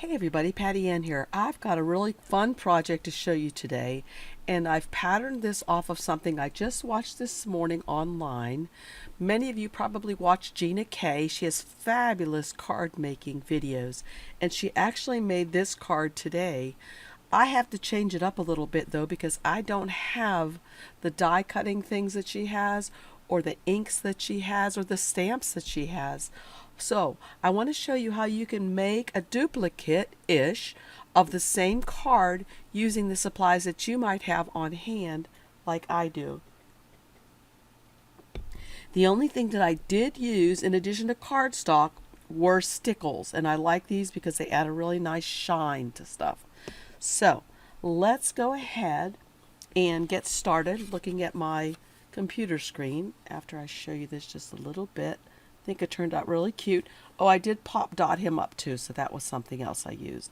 Hey everybody, Patty Ann here. I've got a really fun project to show you today, and I've patterned this off of something I just watched this morning online. Many of you probably watched Gina Kay. She has fabulous card making videos, and she actually made this card today. I have to change it up a little bit though because I don't have the die cutting things that she has, or the inks that she has, or the stamps that she has. So I want to show you how you can make a duplicate-ish of the same card using the supplies that you might have on hand like I do. The only thing that I did use in addition to cardstock were stickles, and I like these because they add a really nice shine to stuff. So let's go ahead and get started looking at my computer screen after I show you this just a little bit. I think it turned out really cute. Oh, I did pop dot him up too, so that was something else I used.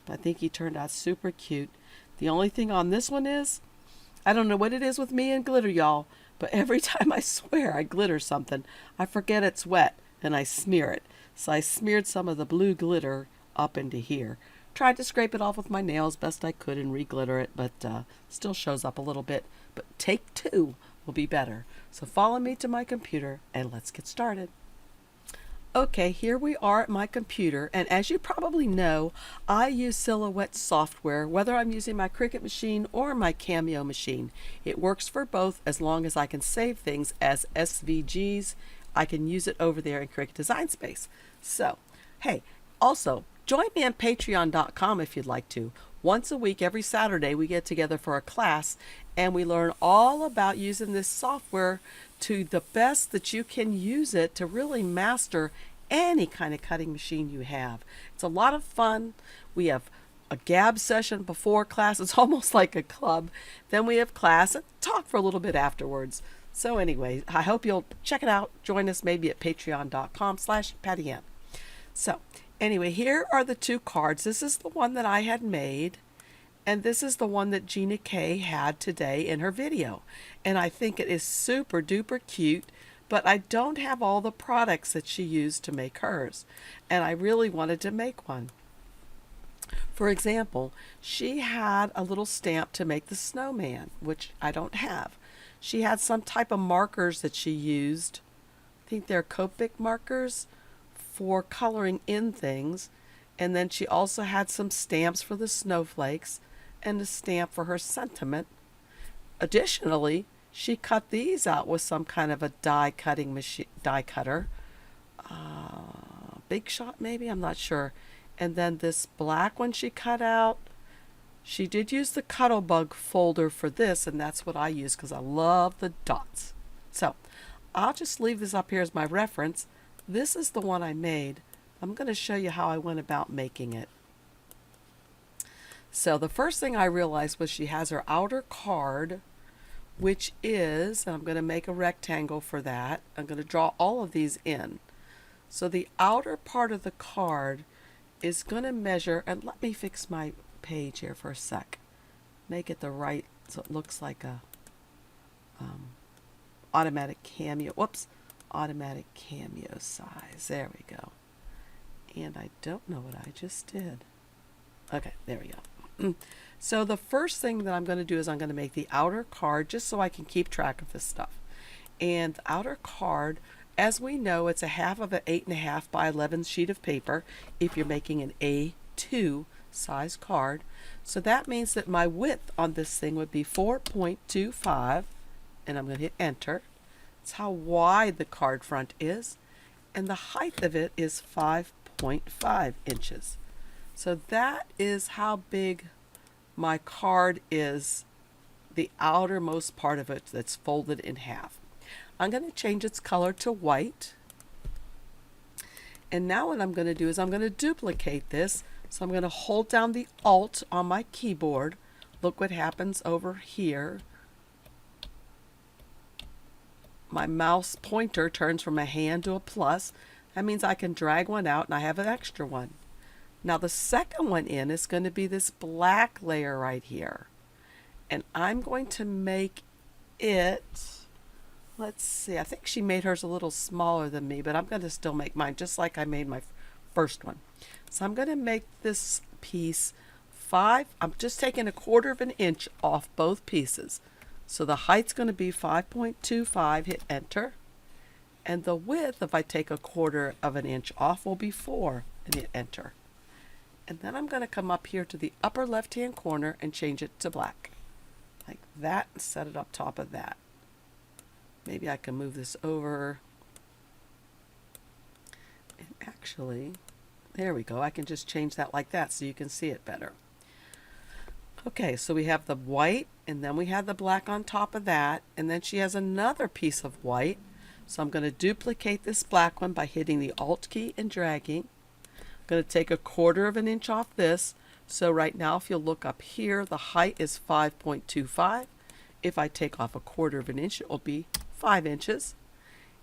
But I think he turned out super cute. The only thing on this one is, I don't know what it is with me and glitter, y'all, but every time I swear I glitter something, I forget it's wet and I smear it. So I smeared some of the blue glitter up into here. Tried to scrape it off with my nails best I could and re-glitter it, but still shows up a little bit. But take two will be better. So follow me to my computer and let's get started. Okay, here we are at my computer, and as you probably know, I use Silhouette software, whether I'm using my Cricut machine or my Cameo machine. It works for both as long as I can save things as SVGs. I can use it over there in Cricut Design Space. So, hey, also, join me on patreon.com if you'd like to. Once a week, every Saturday, we get together for a class, and we learn all about using this software to the best that you can use it to really master any kind of cutting machine you have. It's a lot of fun. We have a gab session before class. It's almost like a club. Then we have class and talk for a little bit afterwards. So anyway, I hope you'll check it out. Join us maybe at patreon.com/PattyAnn. So anyway, here are the two cards. This is the one that I had made, and this is the one that Gina Kay had today in her video. And I think it is super duper cute, but I don't have all the products that she used to make hers. And I really wanted to make one. For example, she had a little stamp to make the snowman, which I don't have. She had some type of markers that she used. I think they're Copic markers for coloring in things. And then she also had some stamps for the snowflakes and a stamp for her sentiment. Additionally, she cut these out with some kind of a die cutting machine, die cutter, Big Shot maybe, I'm not sure. And then this black one she cut out. She did use the Cuttlebug folder for this, and that's what I use because I love the dots. So I'll just leave this up here as my reference. This is the one I made. I'm going to show you how I went about making it. So the first thing I realized was she has her outer card, which is, and I'm going to make a rectangle for that. I'm going to draw all of these in. So the outer part of the card is going to measure, and let me fix my page here for a sec. Make it the right, so it looks like a automatic cameo. Whoops, automatic cameo size. There we go. And I don't know what I just did. Okay, there we go. So the first thing that I'm going to do is I'm going to make the outer card just so I can keep track of this stuff. And the outer card, as we know, it's a half of an 8.5 by 11 sheet of paper if you're making an A2 size card. So that means that my width on this thing would be 4.25, and I'm going to hit enter. That's how wide the card front is, and the height of it is 5.5 inches. So that is how big my card is, the outermost part of it that's folded in half. I'm going to change its color to white. And now what I'm going to do is I'm going to duplicate this. So I'm going to hold down the Alt on my keyboard. Look what happens over here. My mouse pointer turns from a hand to a plus. That means I can drag one out and I have an extra one. Now the second one in is going to be this black layer right here. And I'm going to make it, let's see, I think she made hers a little smaller than me, but I'm going to still make mine just like I made my first one. So I'm going to make this piece 5, I'm just taking 1/4 of an inch off both pieces. So the height's going to be 5.25, hit enter. And the width, if I take 1/4 of an inch off, will be 4 and hit enter. And then I'm going to come up here to the upper left-hand corner and change it to black. Like that, and set it up top of that. Maybe I can move this over. And actually, there we go. I can just change that like that so you can see it better. Okay, so we have the white, and then we have the black on top of that, and then she has another piece of white. So I'm going to duplicate this black one by hitting the Alt key and dragging. I'm going to take 1/4 of an inch off this. So right now, if you'll look up here, the height is 5.25. If I take off 1/4 of an inch, it will be 5 inches.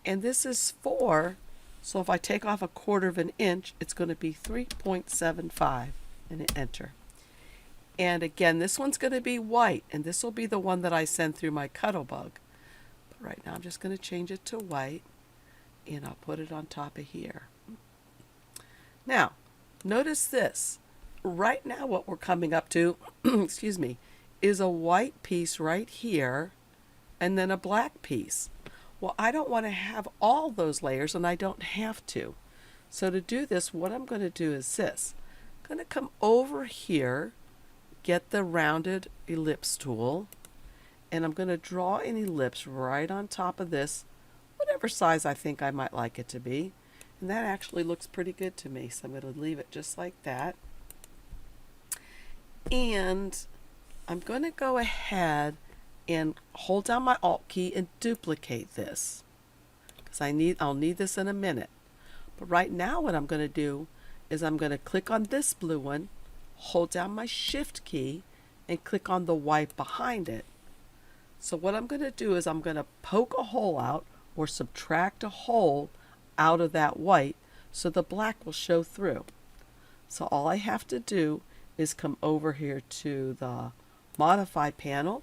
And this is 4. So if I take off 1/4 of an inch, it's going to be 3.75 and hit enter. And again, this one's going to be white, and this will be the one that I send through my Cuttlebug. But right now I'm just going to change it to white, and I'll put it on top of here. Now, notice this. Right now what we're coming up to, excuse me, is a white piece right here, and then a black piece. Well, I don't want to have all those layers, and I don't have to. So to do this, what I'm going to do is this. I'm going to come over here, get the rounded ellipse tool, and I'm going to draw an ellipse right on top of this, whatever size I think I might like it to be. And that actually looks pretty good to me, so I'm going to leave it just like that. And I'm going to go ahead and hold down my Alt key and duplicate this, because I'll need this in a minute. But right now what I'm going to do is I'm going to click on this blue one, hold down my Shift key, and click on the white behind it. So what I'm going to do is I'm going to poke a hole out, or subtract a hole out of that white, so the black will show through. So all I have to do is come over here to the Modify panel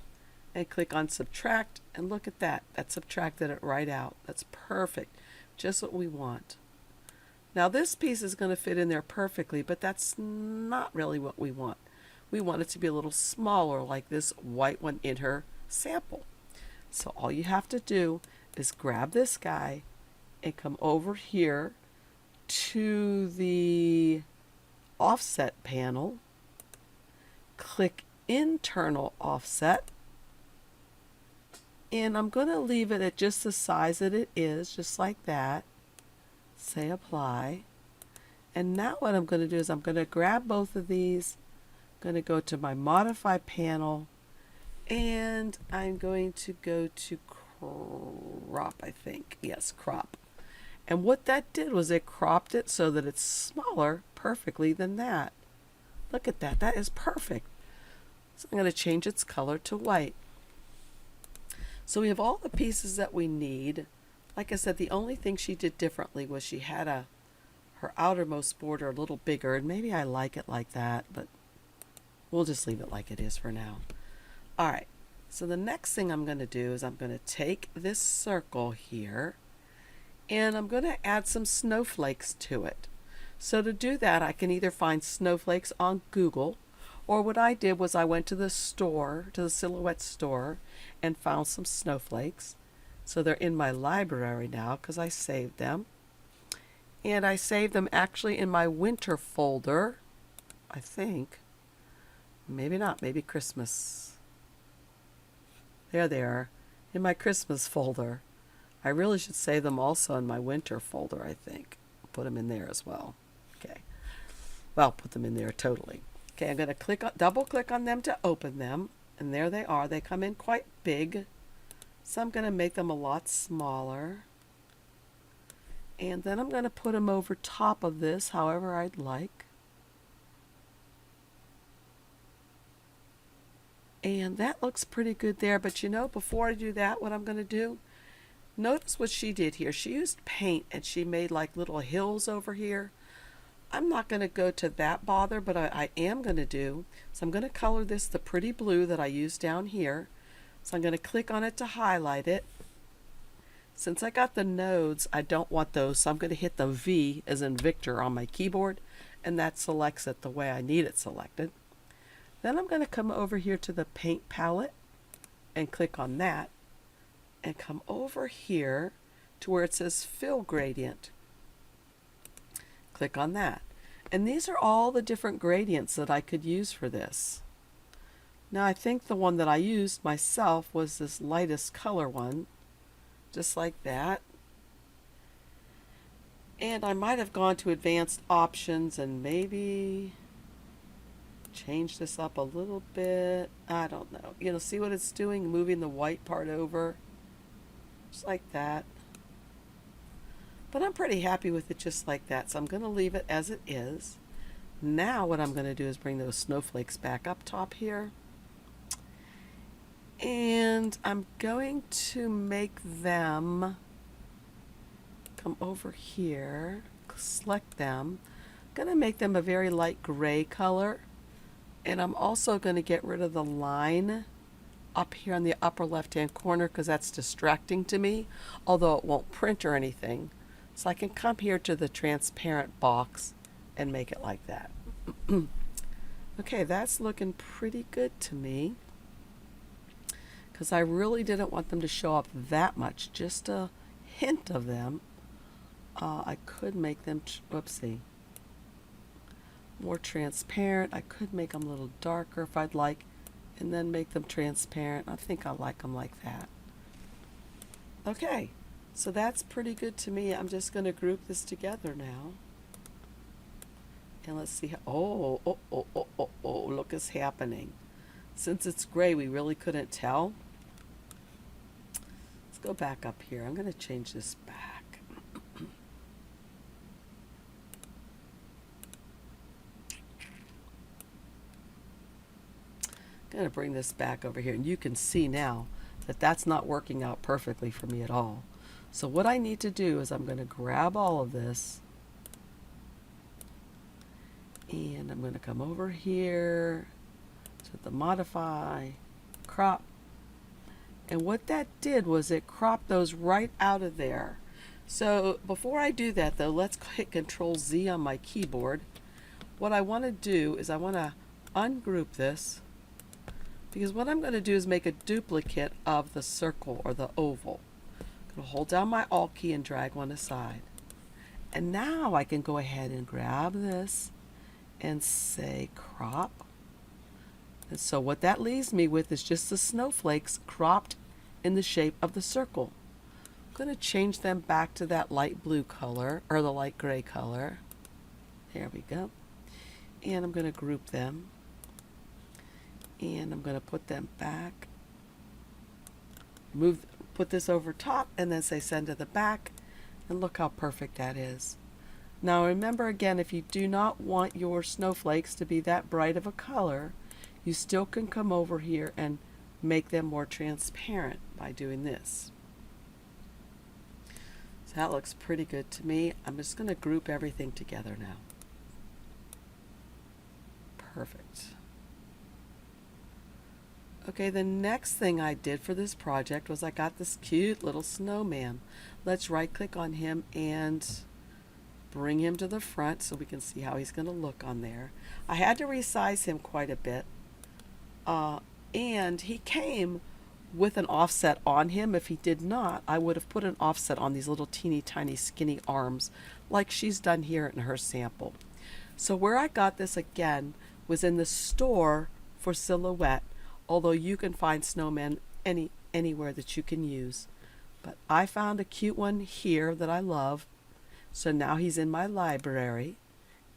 and click on Subtract, and look at that. That subtracted it right out. That's perfect. Just what we want. Now this piece is going to fit in there perfectly, but that's not really what we want. We want it to be a little smaller, like this white one in her sample. So all you have to do is grab this guy and come over here to the Offset panel, click Internal Offset, and I'm going to leave it at just the size that it is, just like that. Say Apply. And now what I'm going to do is I'm going to grab both of these, I'm going to go to my Modify panel, and I'm going to go to Crop, I think. Yes, Crop. And what that did was it cropped it so that it's smaller perfectly than that. Look at that. That is perfect. So I'm going to change its color to white. So we have all the pieces that we need. Like I said, the only thing she did differently was she had her outermost border a little bigger, and maybe I like it like that, but we'll just leave it like it is for now. All right, so the next thing I'm going to do is I'm going to take this circle here, and I'm going to add some snowflakes to it. So to do that, I can either find snowflakes on Google, or what I did was I went to the store, to the Silhouette store, and found some snowflakes. So they're in my library now because I saved them. And I saved them actually in my winter folder, I think. Maybe not, maybe Christmas. There they are, in my Christmas folder. I really should save them also in my winter folder, I think. Put them in there as well. Okay. Well, put them in there totally. Okay, I'm going to double click on them to open them. And there they are. They come in quite big. So I'm going to make them a lot smaller. And then I'm going to put them over top of this however I'd like. And that looks pretty good there. But you know, before I do that, what I'm going to do, notice what she did here. She used paint and she made like little hills over here. I'm not going to go to that bother, but I am going to do. So I'm going to color this the pretty blue that I used down here. So I'm going to click on it to highlight it. Since I got the nodes, I don't want those, so I'm going to hit the V as in Victor on my keyboard, and that selects it the way I need it selected. Then I'm going to come over here to the paint palette and click on that and come over here to where it says fill gradient. Click on that. And these are all the different gradients that I could use for this. Now I think the one that I used myself was this lightest color one, just like that. And I might have gone to advanced options and maybe change this up a little bit. I don't know. You know, see what it's doing? Moving the white part over. Just like that. But I'm pretty happy with it just like that. So I'm going to leave it as it is. Now what I'm going to do is bring those snowflakes back up top here. And I'm going to make them come over here, select them. I'm going to make them a very light gray color. And I'm also going to get rid of the line up here in the upper left hand corner because that's distracting to me, although it won't print or anything. So I can come here to the transparent box and make it like that. Okay, that's looking pretty good to me because I really didn't want them to show up that much, just a hint of them. I could make them, whoopsie, more transparent. I could make them a little darker if I'd like, and then make them transparent. I think I like them like that. Okay, so that's pretty good to me. I'm just going to group this together now. And let's see how, look what's happening. Since it's gray, we really couldn't tell. Let's go back up here. I'm going to change this back. I'm going to bring this back over here, and you can see now that that's not working out perfectly for me at all. So what I need to do is I'm going to grab all of this, and I'm going to come over here to the modify, crop, and what that did was it cropped those right out of there. So before I do that though, let's hit Control Z on my keyboard. What I want to do is I want to ungroup this, because what I'm going to do is make a duplicate of the circle or the oval. I'm going to hold down my Alt key and drag one aside. And now I can go ahead and grab this and say crop. And so what that leaves me with is just the snowflakes cropped in the shape of the circle. I'm going to change them back to that light blue color, or the light gray color. There we go. And I'm going to group them. And I'm going to put them back, put this over top, and then say send to the back, and look how perfect that is. Now remember again, if you do not want your snowflakes to be that bright of a color, you still can come over here and make them more transparent by doing this. So that looks pretty good to me. I'm just going to group everything together now. Perfect. Okay, the next thing I did for this project was I got this cute little snowman. Let's right click on him and bring him to the front so we can see how he's going to look on there. I had to resize him quite a bit, and he came with an offset on him. If he did not, I would have put an offset on these little teeny tiny skinny arms like she's done here in her sample. So where I got this again was in the store for Silhouette, although you can find snowmen anywhere that you can use. But I found a cute one here that I love. So now he's in my library.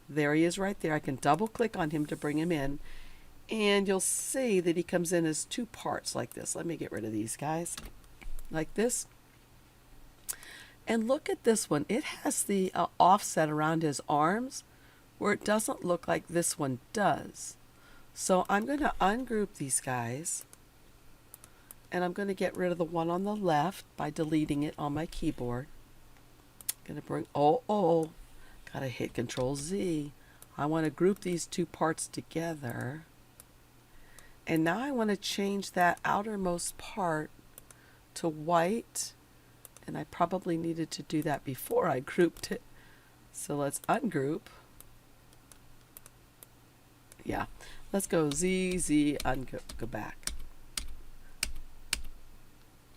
There he is right there. I can double click on him to bring him in. And you'll see that he comes in as two parts like this. Let me get rid of these guys. Like this. And look at this one. It has the offset around his arms where it doesn't look like this one does. So I'm going to ungroup these guys, and I'm going to get rid of the one on the left by deleting it on my keyboard. I'm going to bring, got to hit Control Z. I want to group these two parts together. And now I want to change that outermost part to white, and I probably needed to do that before I grouped it. So let's ungroup. Yeah. Let's go Z, Z, go back.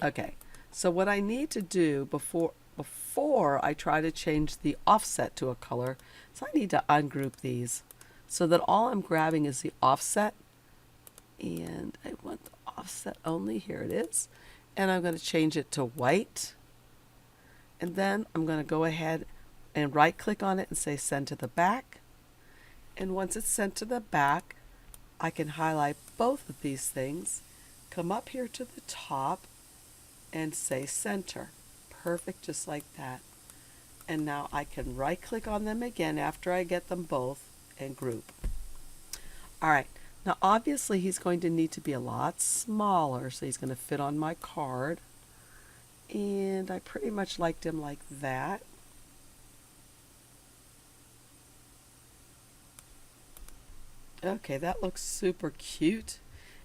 Okay. So what I need to do before I try to change the offset to a color, so I need to ungroup these so that all I'm grabbing is the offset, and I want the offset only. Here it is. And I'm going to change it to white, and then I'm going to go ahead and right click on it and say send to the back. And once it's sent to the back, I can highlight both of these things, come up here to the top and say center. Perfect, just like that. And now I can right click on them again after I get them both and group. All right, now obviously he's going to need to be a lot smaller, so he's going to fit on my card. And I pretty much liked him like that. Okay, that looks super cute.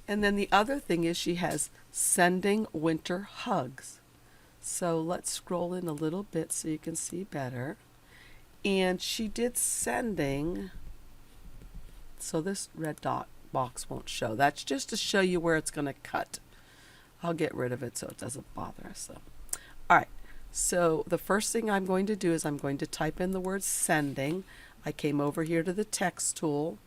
And then the other thing is she has sending winter hugs. So let's scroll in a little bit so you can see better. And she did sending, so this red dot box won't show. That's just to show you where it's going to cut. I'll get rid of it so it doesn't bother us. So, all right. So the first thing I'm going to do is I'm going to type in the word sending. I came over here to the text tool,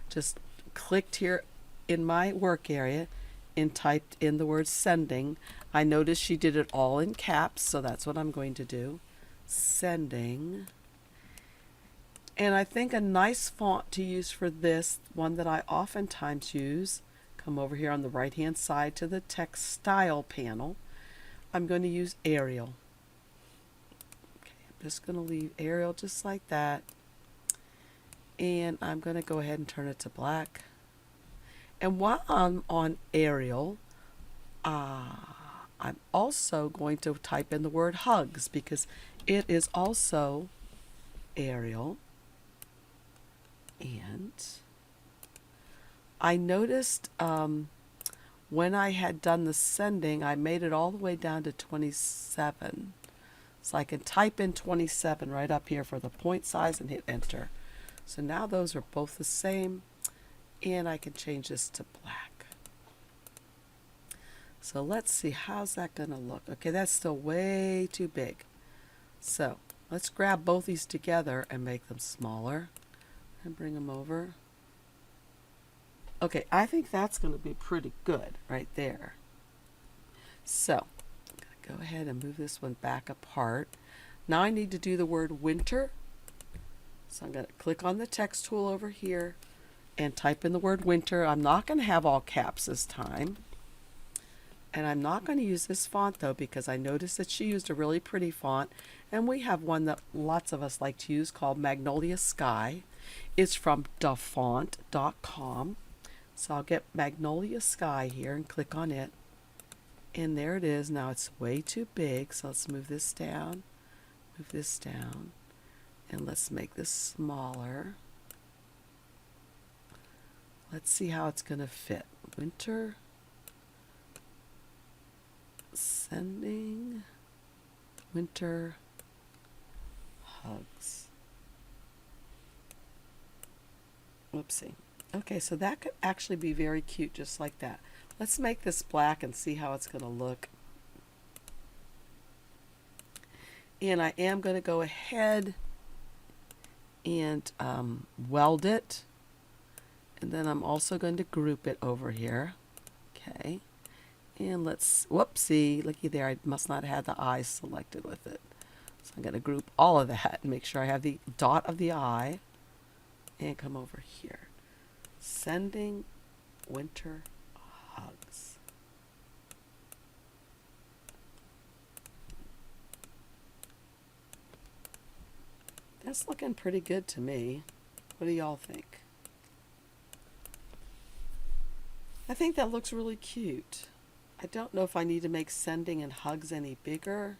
just clicked here in my work area and typed in the word sending. I noticed she did it all in caps, so that's what I'm going to do. Sending. And I think a nice font to use for this, one that I oftentimes use, come over here on the right hand side to the text style panel. I'm going to use Arial. Okay, I'm just going to leave Arial just like that. And I'm going to go ahead and turn it to black. And while I'm on Arial, I'm also going to type in the word hugs because it is also Arial. And I noticed when I had done the sending, I made it all the way down to 27. So I can type in 27 right up here for the point size and hit enter. So now those are both the same, and I can change this to black. So let's see, how's that going to look? Okay, that's still way too big. So let's grab both these together and make them smaller and bring them over. Okay, I think that's going to be pretty good right there. So I'm going to go ahead and move this one back apart. Now I need to do the word winter. So I'm going to click on the text tool over here and type in the word winter. I'm not going to have all caps this time. And I'm not going to use this font though because I noticed that she used a really pretty font. And we have one that lots of us like to use called Magnolia Sky. It's from dafont.com. So I'll get Magnolia Sky here and click on it. And there it is. Now it's way too big. So let's move this down. Move this down. And let's make this smaller. Let's see how it's going to fit. Winter. Sending. Winter. Hugs. Whoopsie. Okay, so that could actually be very cute just like that. Let's make this black and see how it's going to look. And I am going to go ahead and weld it. And then I'm also going to group it over here. Okay. And let's, whoopsie, looky there, I must not have the eyes selected with it. So I'm going to group all of that and make sure I have the dot of the eye. And come over here. Sending winter hugs. That's looking pretty good to me. What do y'all think? I think that looks really cute. I don't know if I need to make sending and hugs any bigger.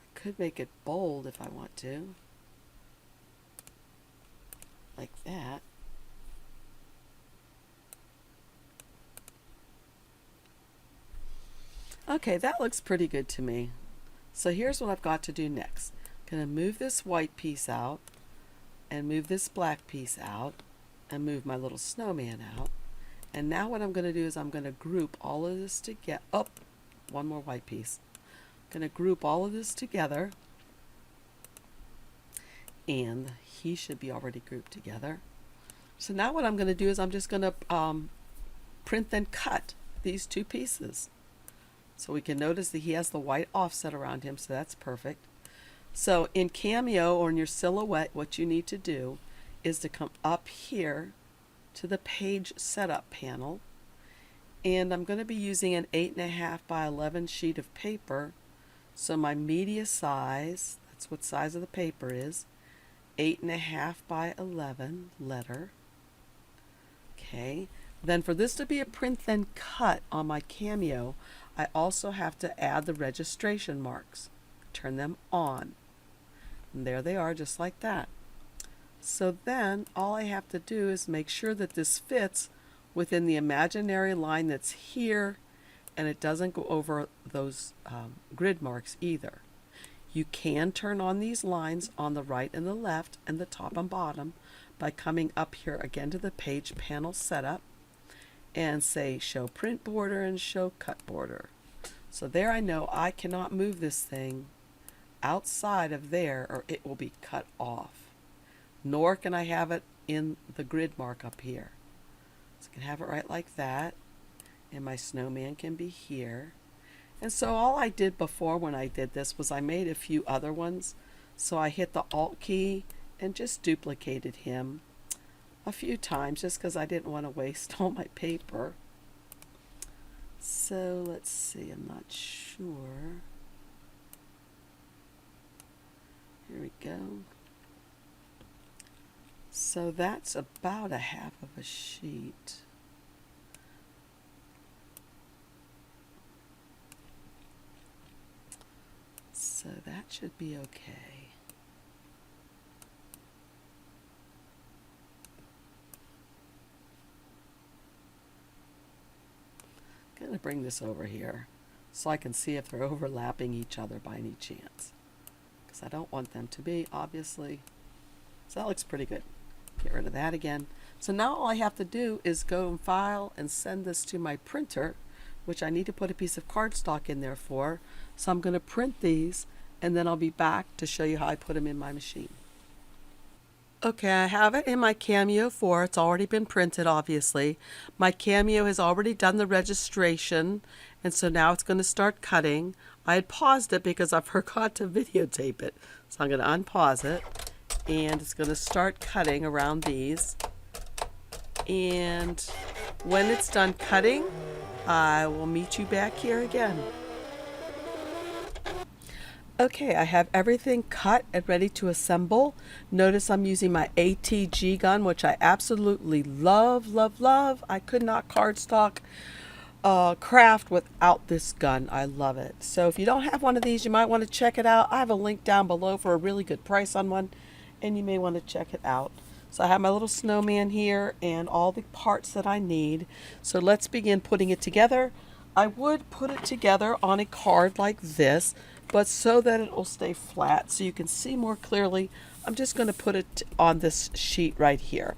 I could make it bold if I want to. Like that. Okay, that looks pretty good to me. So here's what I've got to do next. I'm going to move this white piece out and move this black piece out and move my little snowman out. And now what I'm going to do is I'm going to group all of this together. Oh, one more white piece. I'm going to group all of this together. And he should be already grouped together. So now what I'm going to do is I'm just going to print and cut these two pieces. So we can notice that he has the white offset around him, so that's perfect. So in Cameo or in your silhouette, what you need to do is to come up here to the page setup panel, and I'm going to be using an 8.5 by 11 sheet of paper. So my media size, that's what size of the paper is, 8.5 by 11 letter. Okay, then for this to be a print then cut on my Cameo, I also have to add the registration marks. Turn them on. And there they are, just like that. So then all I have to do is make sure that this fits within the imaginary line that's here, and it doesn't go over those grid marks either. You can turn on these lines on the right and the left and the top and bottom by coming up here again to the page panel setup and say show print border and show cut border. So there I know I cannot move this thing outside of there or it will be cut off. Nor can I have it in the grid mark up here. So I can have it right like that, and my snowman can be here. And so all I did before when I did this was I made a few other ones. So I hit the Alt key and just duplicated him a few times just because I didn't want to waste all my paper. So let's see, I'm not sure. Here we go. So that's about a half of a sheet. So that should be okay. I'm going to bring this over here so I can see if they're overlapping each other by any chance. Because I don't want them to be, obviously. So that looks pretty good. Get rid of that again. So now all I have to do is go and file and send this to my printer, which I need to put a piece of cardstock in there for. So I'm going to print these, and then I'll be back to show you how I put them in my machine. Okay, I have it in my Cameo 4. It's already been printed, obviously. My Cameo has already done the registration, and so now it's going to start cutting. I had paused it because I forgot to videotape it. So I'm going to unpause it, and it's going to start cutting around these. And when it's done cutting, I will meet you back here again. Okay, I have everything cut and ready to assemble. Notice I'm using my ATG gun, which I absolutely love, love, love. I could not cardstock craft without this gun. I love it. So if you don't have one of these, you might want to check it out. I have a link down below for a really good price on one, and you may want to check it out. So I have my little snowman here and all the parts that I need. So let's begin putting it together. I would put it together on a card like this, but so that it will stay flat so you can see more clearly, I'm just going to put it on this sheet right here.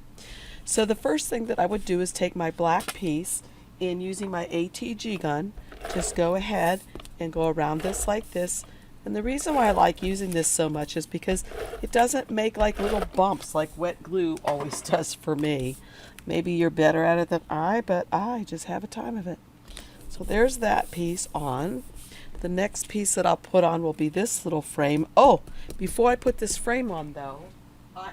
So the first thing that I would do is take my black piece and using my ATG gun, just go ahead and go around this like this. And the reason why I like using this so much is because it doesn't make like little bumps like wet glue always does for me. Maybe you're better at it than I, but I just have a time of it. So there's that piece on. The next piece that I'll put on will be this little frame. Oh, before I put this frame on though, I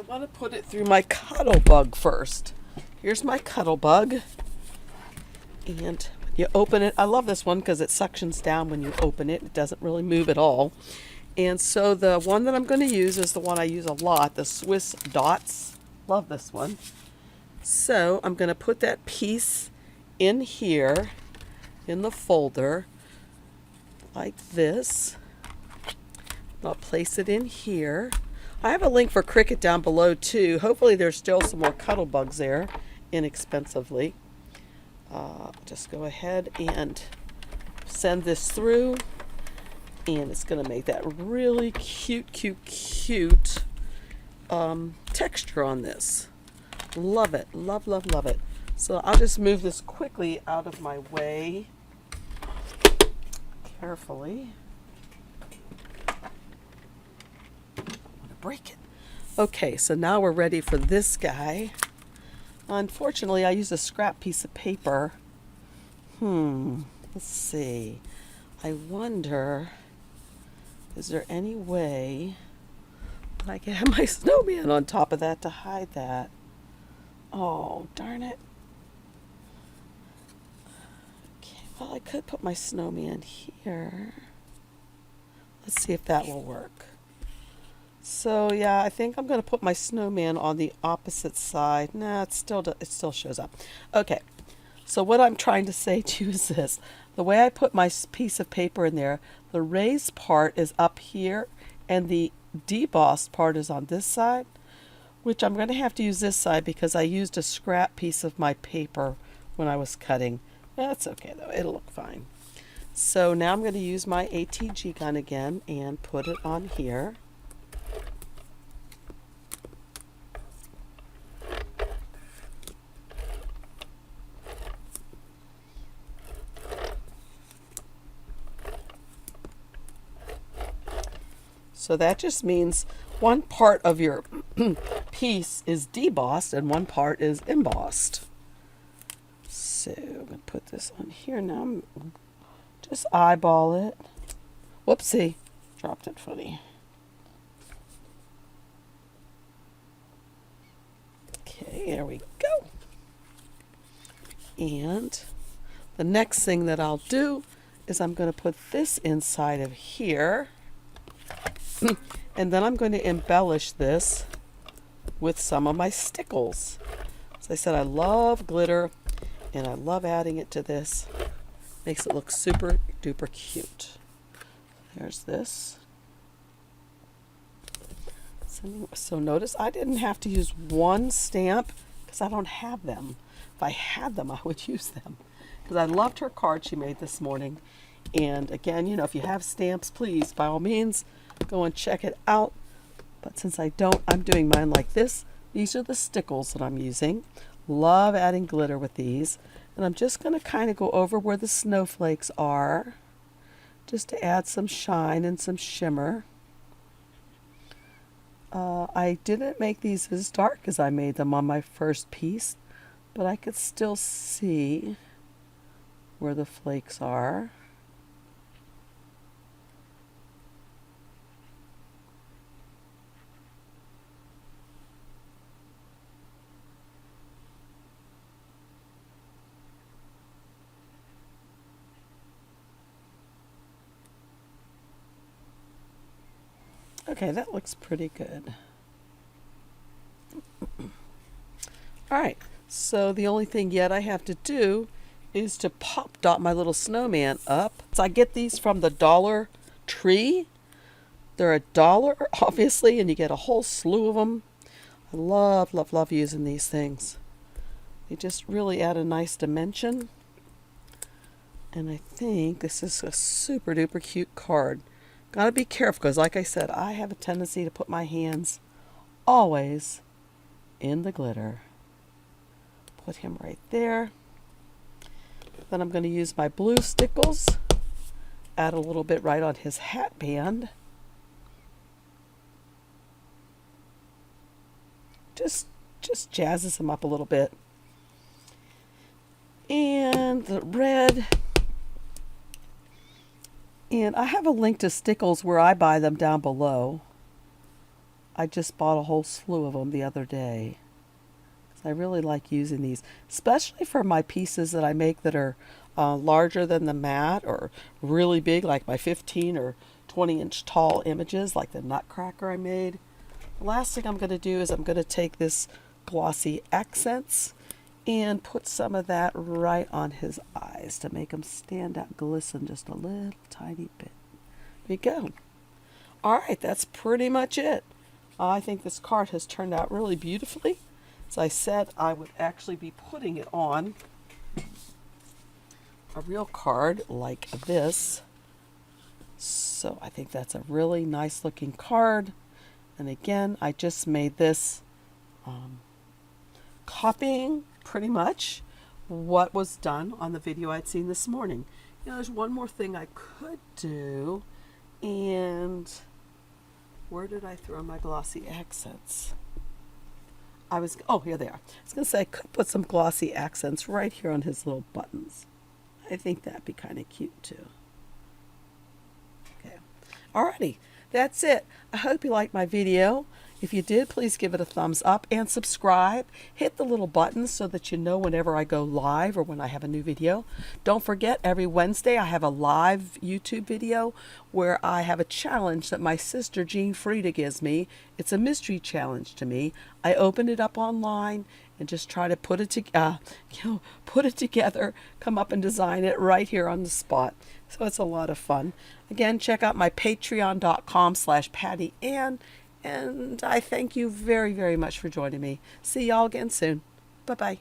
want to put it through my Cuddle Bug first. Here's my Cuddle Bug. And when you open it, I love this one because it suctions down when you open it. It doesn't really move at all. And so the one that I'm going to use is the one I use a lot, the Swiss Dots. Love this one. So I'm going to put that piece in here in the folder like this. I'll place it in here. I have a link for Cricut down below too. Hopefully there's still some more Cuddle Bugs there inexpensively. Just go ahead and send this through. And it's going to make that really cute texture on this. Love it. Love, love, love it. So I'll just move this quickly out of my way. Carefully. I want to break it. Okay, so now we're ready for this guy. Unfortunately, I used a scrap piece of paper. Let's see. I wonder, is there any way that I can have my snowman on top of that to hide that? Oh, darn it. Okay, well, I could put my snowman here. Let's see if that will work. So yeah, I think I'm going to put my snowman on the opposite side. Nah, it still shows up. Okay, so what I'm trying to say to you is this. The way I put my piece of paper in there, the raised part is up here and the debossed part is on this side, which I'm going to have to use this side because I used a scrap piece of my paper when I was cutting. That's okay though, it'll look fine. So now I'm going to use my ATG gun again and put it on here. So that just means one part of your piece is debossed and one part is embossed. So I'm going to put this on here now. Just eyeball it. Whoopsie, dropped it funny. Okay, there we go. And the next thing that I'll do is I'm going to put this inside of here. And then I'm going to embellish this with some of my stickles. As I said, I love glitter and I love adding it to this. Makes it look super duper cute. There's this. So notice I didn't have to use one stamp because I don't have them. If I had them, I would use them. Because I loved her card she made this morning. And again, you know, if you have stamps, please, by all means, go and check it out. But since I don't, I'm doing mine like this. These are the stickles that I'm using. Love adding glitter with these. And I'm just going to kind of go over where the snowflakes are, just to add some shine and some shimmer. I didn't make these as dark as I made them on my first piece, but I could still see where the flakes are. Okay, that looks pretty good. All right, so the only thing yet I have to do is to pop dot my little snowman up. So I get these from the Dollar Tree. They're $1, obviously, and you get a whole slew of them. I love, love, love using these things. They just really add a nice dimension. And I think this is a super duper cute card. Gotta be careful because, like I said, I have a tendency to put my hands always in the glitter. Put him right there. Then I'm going to use my blue stickles. Add a little bit right on his hat band. Just jazzes him up a little bit. And the red. And I have a link to stickles where I buy them down below. I just bought a whole slew of them the other day. I really like using these, especially for my pieces that I make that are larger than the mat or really big, like my 15 or 20 inch tall images, like the Nutcracker I made. The last thing I'm going to do is I'm going to take this glossy accents and put some of that right on his eyes to make them stand out, glisten just a little tiny bit. There you go. All right, that's pretty much it. I think this card has turned out really beautifully. As I said, I would actually be putting it on a real card like this So I think that's a really nice looking card. And again, I just made this copying pretty much what was done on the video I'd seen this morning. You know, there's one more thing I could do, and where did I throw my glossy accents? Oh, here they are. I was going to say I could put some glossy accents right here on his little buttons. I think that'd be kind of cute too. Okay. Alrighty, that's it. I hope you liked my video. If you did, please give it a thumbs up and subscribe. Hit the little button so that you know whenever I go live or when I have a new video. Don't forget, every Wednesday I have a live YouTube video where I have a challenge that my sister Jean Frieda gives me. It's a mystery challenge to me. I open it up online and just try to put it together, come up and design it right here on the spot. So it's a lot of fun. Again, check out my patreon.com/PattyAnn. And I thank you very, very much for joining me. See y'all again soon. Bye-bye.